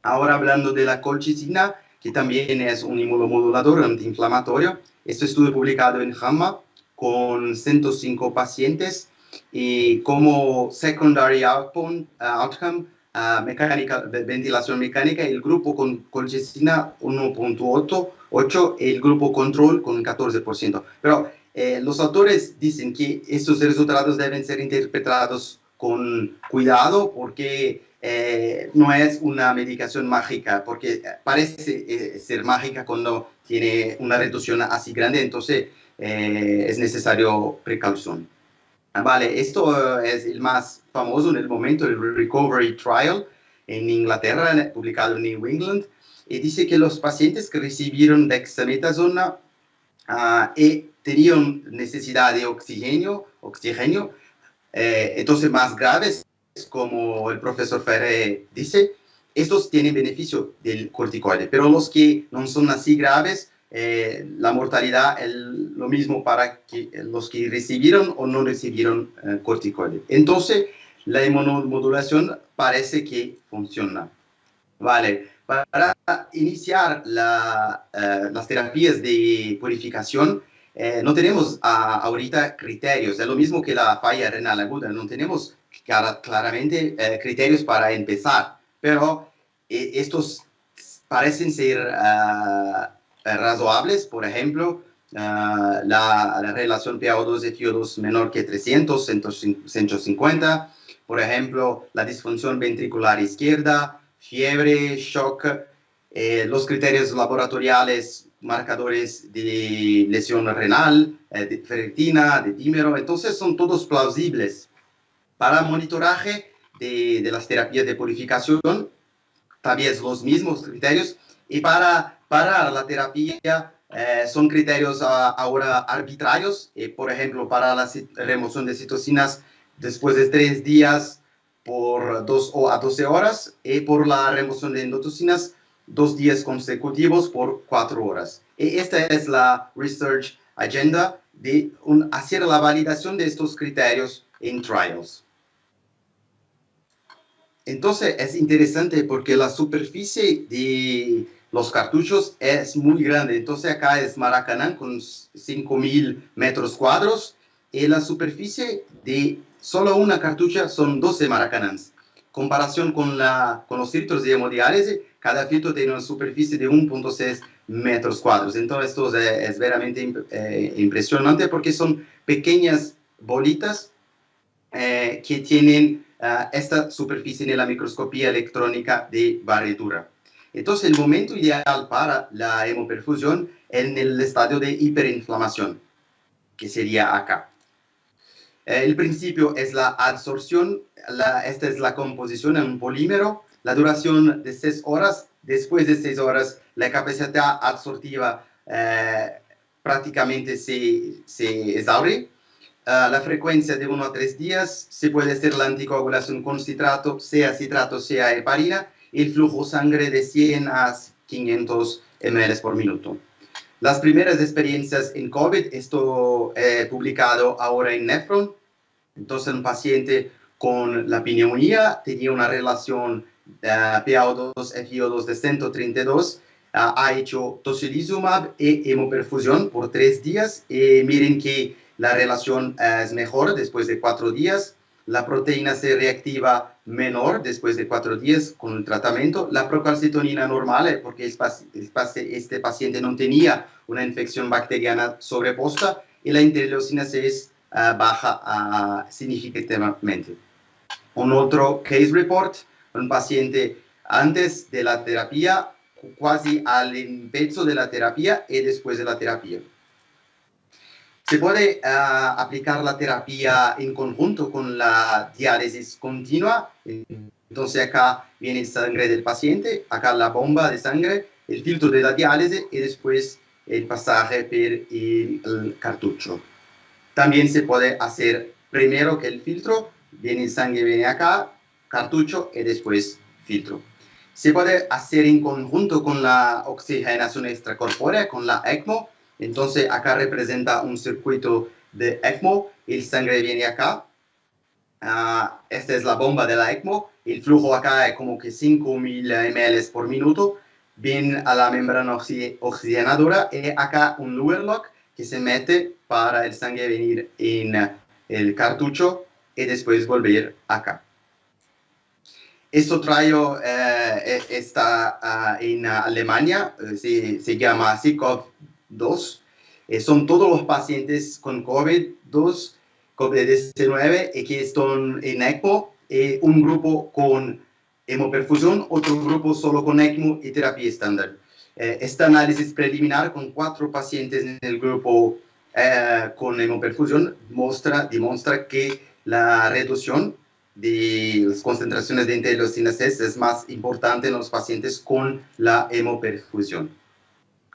Ahora hablando de la colchicina, que también es un inmunomodulador antiinflamatorio. Este estudio publicado en JAMA con 105 pacientes, y como secondary outcome, ventilación mecánica, el grupo con colchicina 1.8, el grupo control con 14%. Pero los autores dicen que estos resultados deben ser interpretados con cuidado, porque no es una medicación mágica, porque parece ser mágica cuando tiene una reducción así grande, entonces es necesario precaución. Vale, esto es el más famoso en el momento, el Recovery Trial en Inglaterra, publicado en New England, y dice que los pacientes que recibieron dexametasona tenían necesidad de oxígeno, entonces más graves, como el profesor Ferrer dice, estos tienen beneficio del corticoide, pero los que no son así graves, la mortalidad es lo mismo para los que recibieron o no recibieron corticoide. Entonces, la inmunomodulación parece que funciona. Vale, para iniciar las terapias de purificación, no tenemos ahorita criterios, es lo mismo que la falla renal aguda, no tenemos claramente criterios para empezar, pero estos parecen ser razonables. Por ejemplo, la relación PaO2 y FiO2 menor que 300, 150, por ejemplo, la disfunción ventricular izquierda, fiebre, shock, los criterios laboratoriales, marcadores de lesión renal, de ferritina, de dímero, entonces son todos plausibles. Para monitoraje de las terapias de purificación, también los mismos criterios, y para la terapia son criterios ahora arbitrarios, por ejemplo, para la remoción de citocinas después de 3 días por 2 a 12 horas, y por la remoción de endotoxinas 2 días consecutivos por 4 horas. Esta es la Research Agenda de hacer la validación de estos criterios en trials. Entonces es interesante porque la superficie de los cartuchos es muy grande. Entonces acá es Maracaná con 5.000 metros cuadrados y la superficie de solo una cartucha son 12 Maracanãs. Comparación con los filtros de hemodiálisis, cada filtro tiene una superficie de 1.6 metros cuadrados. Entonces esto es veramente impresionante porque son pequeñas bolitas que tienen esta superficie en la microscopía electrónica de barredura. Entonces, el momento ideal para la hemoperfusión es en el estadio de hiperinflamación, que sería acá. El principio es la adsorción, esta es la composición en un polímero, la duración de 6 horas, después de 6 horas la capacidad adsortiva prácticamente se exhaure. La frecuencia de 1 a 3 días, se puede hacer la anticoagulación con citrato, sea heparina, y el flujo de sangre de 100 a 500 ml por minuto. Las primeras experiencias en COVID, esto publicado ahora en Nephron. Entonces, un paciente con la pneumonía tenía una relación PaO2, FiO2 de 132, ha hecho tocilizumab y hemoperfusión por 3 días. Miren que la relación es mejor después de 4 días. La proteína C reactiva menor después de 4 días con el tratamiento. La procalcitonina normal, porque este paciente no tenía una infección bacteriana sobreposta. Y la interleucina 6 baja significativamente. Un otro case report, un paciente antes de la terapia, casi al empezar de la terapia y después de la terapia. Se puede aplicar la terapia en conjunto con la diálisis continua. Entonces acá viene sangre del paciente, acá la bomba de sangre, el filtro de la diálisis y después el pasaje por el cartucho. También se puede hacer primero que el filtro, viene sangre, viene acá, cartucho y después filtro. Se puede hacer en conjunto con la oxigenación extracorpórea, con la ECMO. Entonces acá representa un circuito de ECMO, el sangre viene acá. Esta es la bomba de la ECMO, el flujo acá es como que 5.000 ml por minuto. Viene a la membrana oxigenadora y acá un Luer lock que se mete para el sangre venir en el cartucho y después volver acá. Esto trajo está en Alemania, se llama SICOV-2. Son todos los pacientes con COVID-2, COVID-19 y que están en ECMO, un grupo con hemoperfusión, otro grupo solo con ECMO y terapia estándar. Este análisis preliminar con 4 pacientes en el grupo con hemoperfusión demuestra que la reducción de las concentraciones de interleucina 6 es más importante en los pacientes con la hemoperfusión.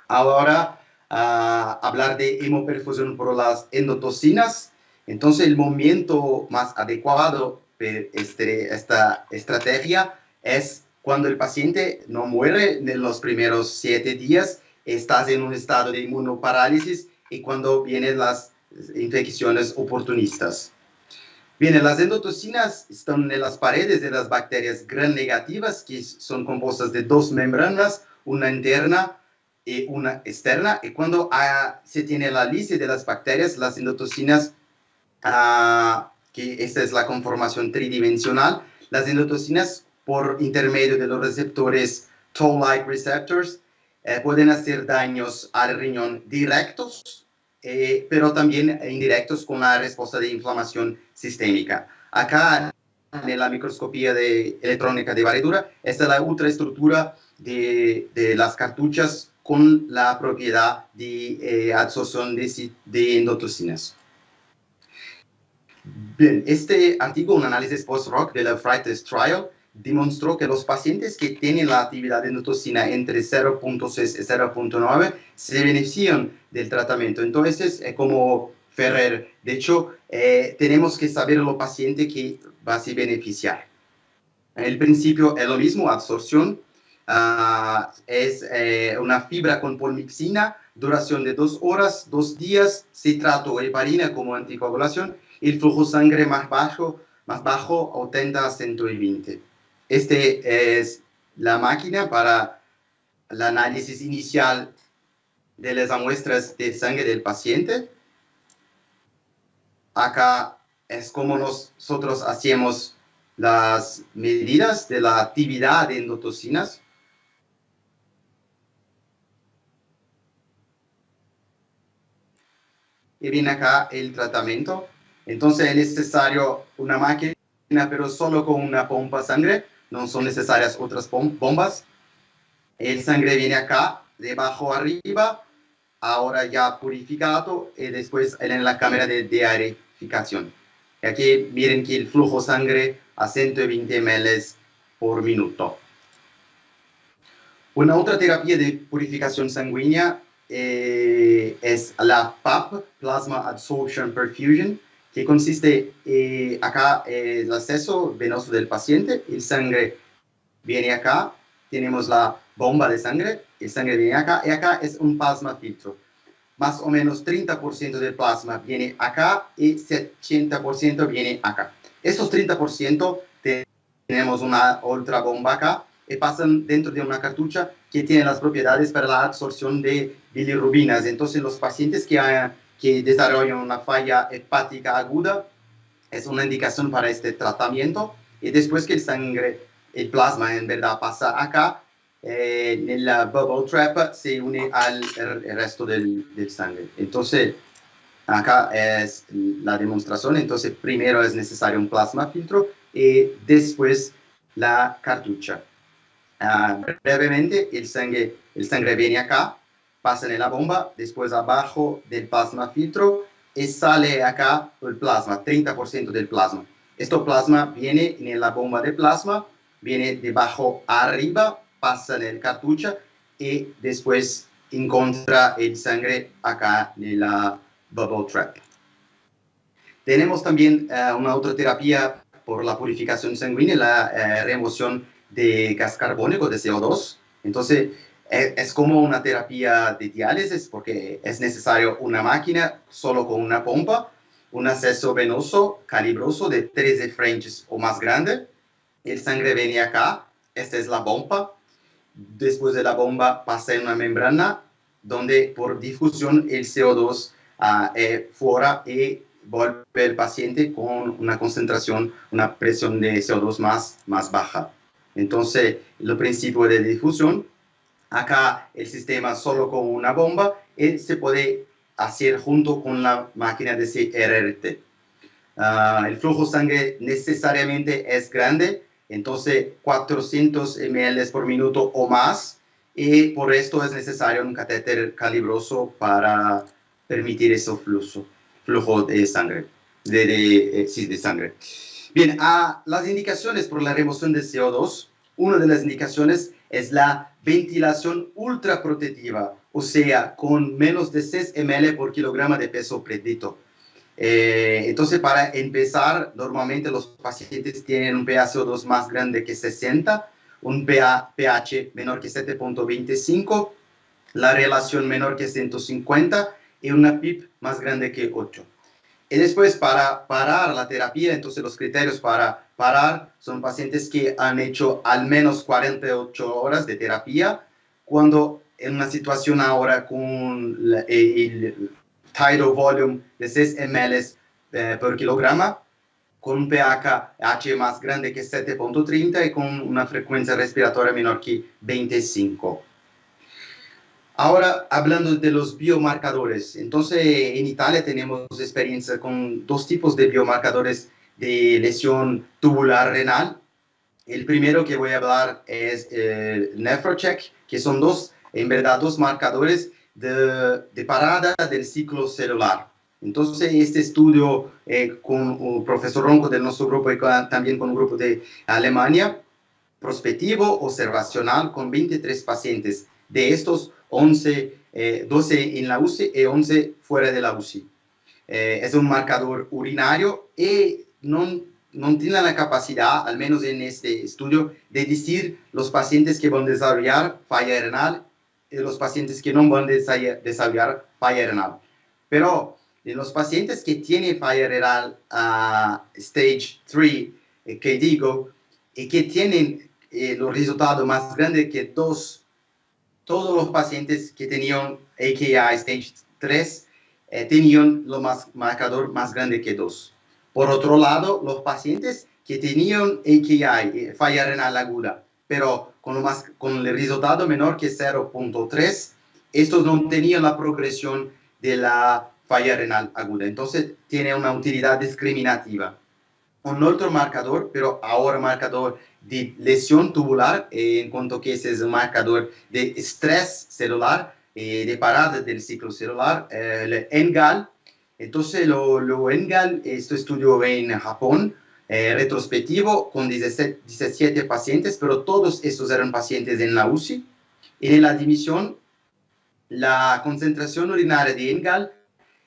Ahora, hablar de hemoperfusión por las endotocinas. Entonces, el momento más adecuado para esta estrategia es cuando el paciente no muere en los primeros 7 días, estás en un estado de inmunoparálisis y cuando vienen las infecciones oportunistas. Bien, las endotocinas están en las paredes de las bacterias gram negativas, que son compuestas de 2 membranas, una interna y una externa. Y cuando se tiene la lista de las bacterias, las endotocinas, que esta es la conformación tridimensional, las endotocinas por intermedio de los receptores Toll-like receptors pueden hacer daños al riñón directos, pero también indirectos con la respuesta de inflamación sistémica. Acá en la microscopía electrónica de barredura está la ultraestructura de las cartuchas con la propiedad de absorción de endotocinas. Bien, este artículo, un análisis post-hoc de la Freitas Trial, demostró que los pacientes que tienen la actividad de endotocina entre 0.6 y 0.9 se benefician del tratamiento. Entonces, como Ferrer, de hecho, tenemos que saber los pacientes que va a se beneficiar. El principio es lo mismo, absorción. Es una fibra con polmixina, duración de 2 horas, 2 días, citrato o heparina como anticoagulación, y el flujo de sangre más bajo, 80 a 120. Este es la máquina para el análisis inicial de las muestras de sangre del paciente. Acá es como nosotros hacemos las medidas de la actividad de endotocinas. Y viene acá el tratamiento. Entonces es necesario una máquina, pero solo con una pompa de sangre. No son necesarias otras bombas. El sangre viene acá, de abajo arriba, ahora ya purificado, y después en la cámara de dearificación. Y aquí miren que el flujo de sangre a 120 ml por minuto. Una otra terapia de purificación sanguínea es la PAP, Plasma Absorption Perfusion, que consiste acá el acceso venoso del paciente, el sangre viene acá, tenemos la bomba de sangre, el sangre viene acá, y acá es un plasma filtro. Más o menos 30% del plasma viene acá y 80% viene acá. Estos 30% tenemos una otra bomba acá y pasan dentro de una cartucha que tiene las propiedades para la absorción de bilirrubinas. Entonces los pacientes que desarrollan una falla hepática aguda es una indicación para este tratamiento. Y después que el plasma en verdad pasa acá, en la bubble trap se une al resto del sangre. Entonces, acá es la demostración. Entonces, primero es necesario un plasma filtro y después la cartucha. Brevemente, el sangre viene acá, pasa en la bomba, después abajo del plasma filtro y sale acá el plasma, 30% del plasma. Este plasma viene en la bomba de plasma, viene debajo arriba, pasa en la cartucha y después encuentra el sangre acá en la bubble trap. Tenemos también una otra terapia por la purificación sanguínea, la remoción de gas carbónico, de CO2. Entonces, es como una terapia de diálisis porque es necesario una máquina solo con una pompa, un acceso venoso calibroso de 13 Frenches o más grande. El sangre viene acá, esta es la bomba. Después de la bomba pasa en una membrana donde por difusión el CO2 fuera y vuelve el paciente con una concentración, una presión de CO2 más baja. Entonces, el principio de difusión, acá el sistema solo con una bomba se puede hacer junto con la máquina de CRRT. El flujo de sangre necesariamente es grande, entonces 400 ml por minuto o más, y por esto es necesario un catéter calibroso para permitir ese flujo de sangre, de sangre. Bien, las indicaciones por la remoción de CO2, una de las indicaciones es la ventilación ultraprotectiva, o sea, con menos de 6 ml por kilogramo de peso predicto. Entonces, para empezar, normalmente los pacientes tienen un pH-CO2 más grande que 60, un pH menor que 7.25, la relación menor que 150 y una PIP más grande que 8. Y después, para parar la terapia, entonces los criterios para parar son pacientes que han hecho al menos 48 horas de terapia, cuando en una situación ahora con el tidal volume de 6 ml por kilogramo, con un pH más grande que 7.30 y con una frecuencia respiratoria menor que 25. Ahora, hablando de los biomarcadores, entonces en Italia tenemos experiencia con dos tipos de biomarcadores de lesión tubular renal. El primero que voy a hablar es el NephroCheck, que son en verdad dos marcadores de parada del ciclo celular. Entonces, este estudio con el profesor Ronco de nuestro grupo y también con un grupo de Alemania, prospectivo observacional con 23 pacientes. De estos, 12 en la UCI y 11 fuera de la UCI. Es un marcador urinario y no tiene la capacidad, al menos en este estudio, de decir los pacientes que van a desarrollar falla renal y los pacientes que no van a desarrollar falla renal. Pero en los pacientes que tienen falla renal stage 3, que digo, y que tienen los resultados más grandes que todos los pacientes que tenían AKI Stage 3 tenían marcador más grande que 2. Por otro lado, los pacientes que tenían AKI, falla renal aguda, pero con el resultado menor que 0.3, estos no tenían la progresión de la falla renal aguda. Entonces, tiene una utilidad discriminativa. Un otro marcador, pero ahora marcador de lesión tubular, en cuanto que ese es un marcador de estrés celular, de parada del ciclo celular, el NGAL. Entonces, lo NGAL, este estudio en Japón, retrospectivo, con 17 pacientes, pero todos estos eran pacientes en la UCI. En la admisión, la concentración urinaria de NGAL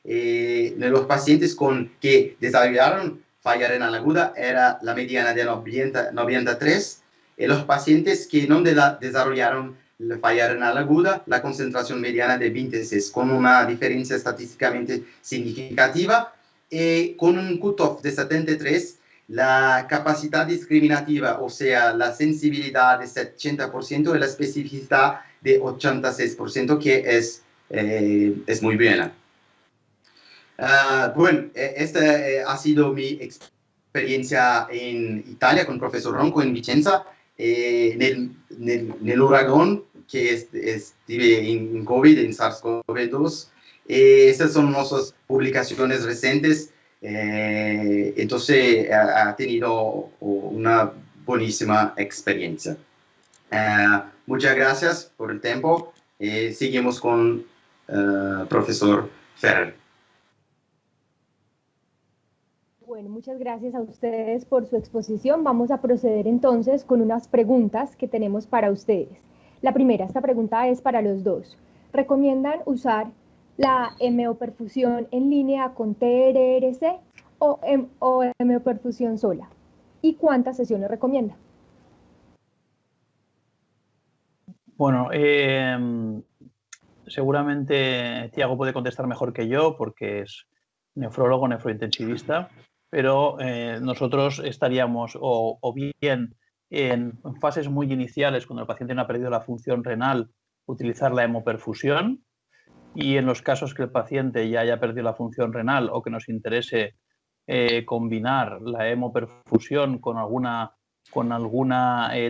de los pacientes que desarrollaron falla renal aguda era la mediana de 93, y los pacientes que no desarrollaron la falla renal aguda, la concentración mediana de 26, con una diferencia estadísticamente significativa, y con un cutoff de 73, la capacidad discriminativa, o sea, la sensibilidad de 80% y la especificidad de 86%, que es muy buena. Bueno, esta ha sido mi experiencia en Italia con el profesor Ronco en Vicenza, en el huracán que estuve en COVID, en SARS-CoV-2. Estas son nuestras publicaciones recientes. Entonces, ha tenido una buenísima experiencia. Muchas gracias por el tiempo. Seguimos con profesor Ferrer. Bueno, muchas gracias a ustedes por su exposición. Vamos a proceder entonces con unas preguntas que tenemos para ustedes. La primera, esta pregunta es para los dos. ¿Recomiendan usar la hemoperfusión en línea con TRRC o hemoperfusión sola? ¿Y cuántas sesiones recomienda? Bueno, seguramente Tiago puede contestar mejor que yo porque es nefrólogo, nefrointensivista, pero nosotros estaríamos o bien en fases muy iniciales, cuando el paciente no ha perdido la función renal, utilizar la hemoperfusión, y en los casos que el paciente ya haya perdido la función renal o que nos interese combinar la hemoperfusión con alguna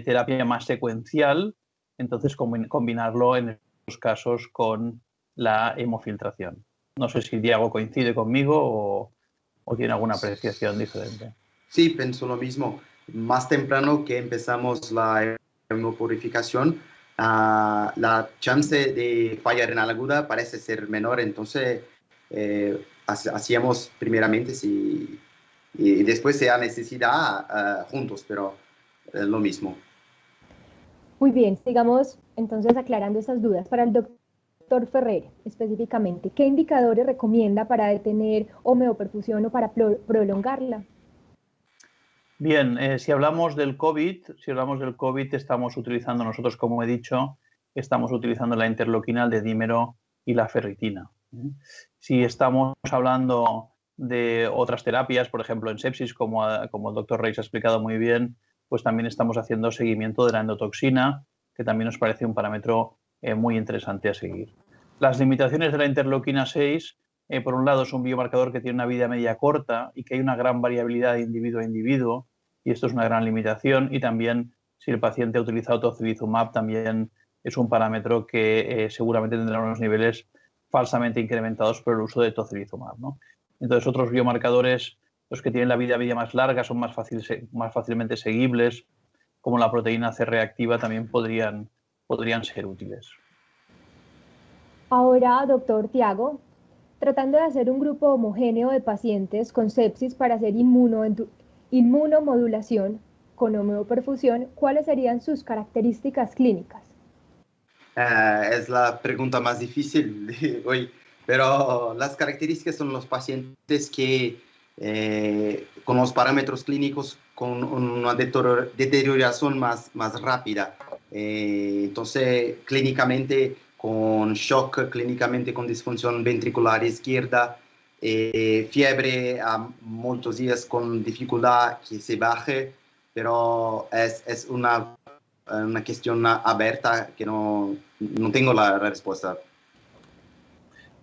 terapia más secuencial, entonces combinarlo en estos casos con la hemofiltración. No sé si Diego coincide conmigo o tiene alguna apreciación diferente. Sí, pienso lo mismo. Más temprano que empezamos la hemopurificación, la chance de falla renal aguda parece ser menor, entonces hacíamos primeramente y después sea necesidad juntos, pero lo mismo. Muy bien, sigamos entonces aclarando esas dudas. Para el doctor Ferrer, específicamente, ¿qué indicadores recomienda para detener homeoperfusión o para prolongarla? Bien, si hablamos del COVID, estamos utilizando nosotros, como he dicho, estamos utilizando la interleuquina de dímero y la ferritina. Si estamos hablando de otras terapias, por ejemplo en sepsis, como el doctor Reis ha explicado muy bien, pues también estamos haciendo seguimiento de la endotoxina, que también nos parece un parámetro muy interesante a seguir. Las limitaciones de la interleuquina 6, por un lado, es un biomarcador que tiene una vida media corta y que hay una gran variabilidad de individuo a individuo, y esto es una gran limitación. Y también, si el paciente ha utilizado tocilizumab, también es un parámetro que seguramente tendrá unos niveles falsamente incrementados por el uso de tocilizumab, ¿no? Entonces, otros biomarcadores, los que tienen la vida media más larga, son más fácilmente seguibles, como la proteína C reactiva, también podrían ser útiles. Ahora, doctor Tiago, tratando de hacer un grupo homogéneo de pacientes con sepsis para hacer inmunomodulación con homeoperfusión, ¿cuáles serían sus características clínicas? Es la pregunta más difícil de hoy, pero las características son los pacientes que con los parámetros clínicos con una deterioración más rápida. Entonces, clínicamente con shock, clínicamente con disfunción ventricular izquierda, fiebre a muchos días con dificultad que se baje, pero es una cuestión abierta que no tengo la respuesta.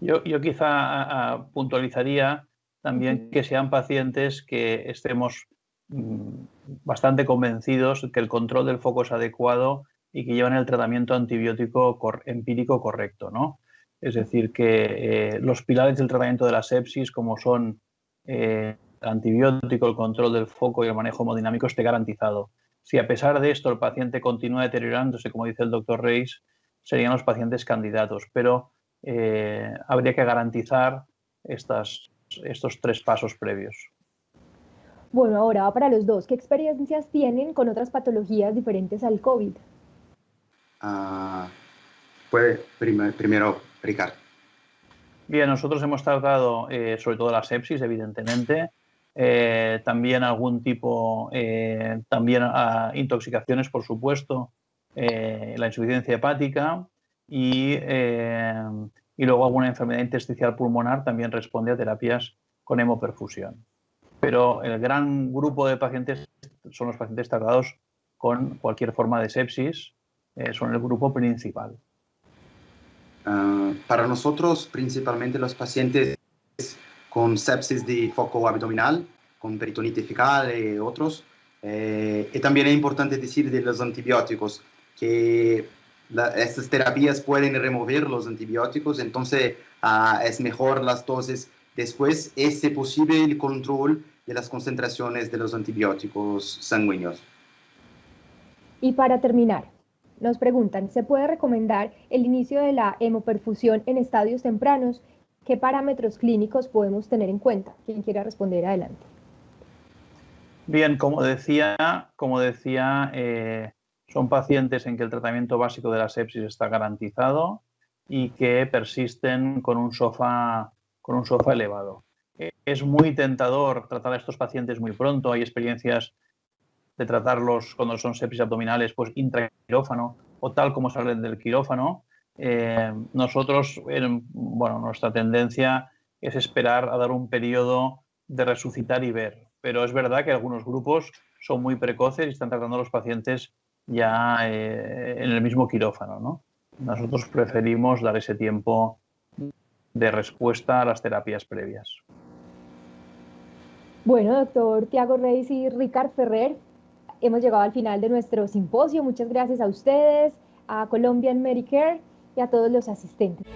Yo quizá puntualizaría también que sean pacientes que estemos bastante convencidos que el control del foco es adecuado y que llevan el tratamiento antibiótico empírico correcto, ¿no? Es decir, que los pilares del tratamiento de la sepsis, como son el antibiótico, el control del foco y el manejo hemodinámico, esté garantizado. Si a pesar de esto el paciente continúa deteriorándose, como dice el doctor Reis, serían los pacientes candidatos, pero habría que garantizar estos 3 pasos previos. Bueno, ahora para los dos, ¿qué experiencias tienen con otras patologías diferentes al COVID? Pues primero, Ricardo. Bien, nosotros hemos tratado sobre todo la sepsis, evidentemente, también algún tipo, también intoxicaciones, por supuesto, la insuficiencia hepática y luego alguna enfermedad intersticial pulmonar también responde a terapias con hemoperfusión. Pero el gran grupo de pacientes son los pacientes tratados con cualquier forma de sepsis, son el grupo principal. Para nosotros, principalmente los pacientes con sepsis de foco abdominal, con peritonitis fecal y otros. Y también es importante decir de los antibióticos, que estas terapias pueden remover los antibióticos, entonces es mejor las dosis después, es posible el control de las concentraciones de los antibióticos sanguíneos. Y para terminar, nos preguntan, ¿se puede recomendar el inicio de la hemoperfusión en estadios tempranos? ¿Qué parámetros clínicos podemos tener en cuenta? Quien quiera responder, adelante. Bien, como decía, son pacientes en que el tratamiento básico de la sepsis está garantizado y que persisten con un SOFA elevado. Es muy tentador tratar a estos pacientes muy pronto. Hay experiencias de tratarlos cuando son sepsis abdominales, pues intraquirófano o tal como salen del quirófano. Nosotros, nuestra tendencia es esperar a dar un periodo de resucitar y ver. Pero es verdad que algunos grupos son muy precoces y están tratando a los pacientes ya en el mismo quirófano, ¿no? Nosotros preferimos dar ese tiempo de respuesta a las terapias previas. Bueno, doctor Tiago Reis y Ricard Ferrer, hemos llegado al final de nuestro simposio. Muchas gracias a ustedes, a Colombian Medicare y a todos los asistentes.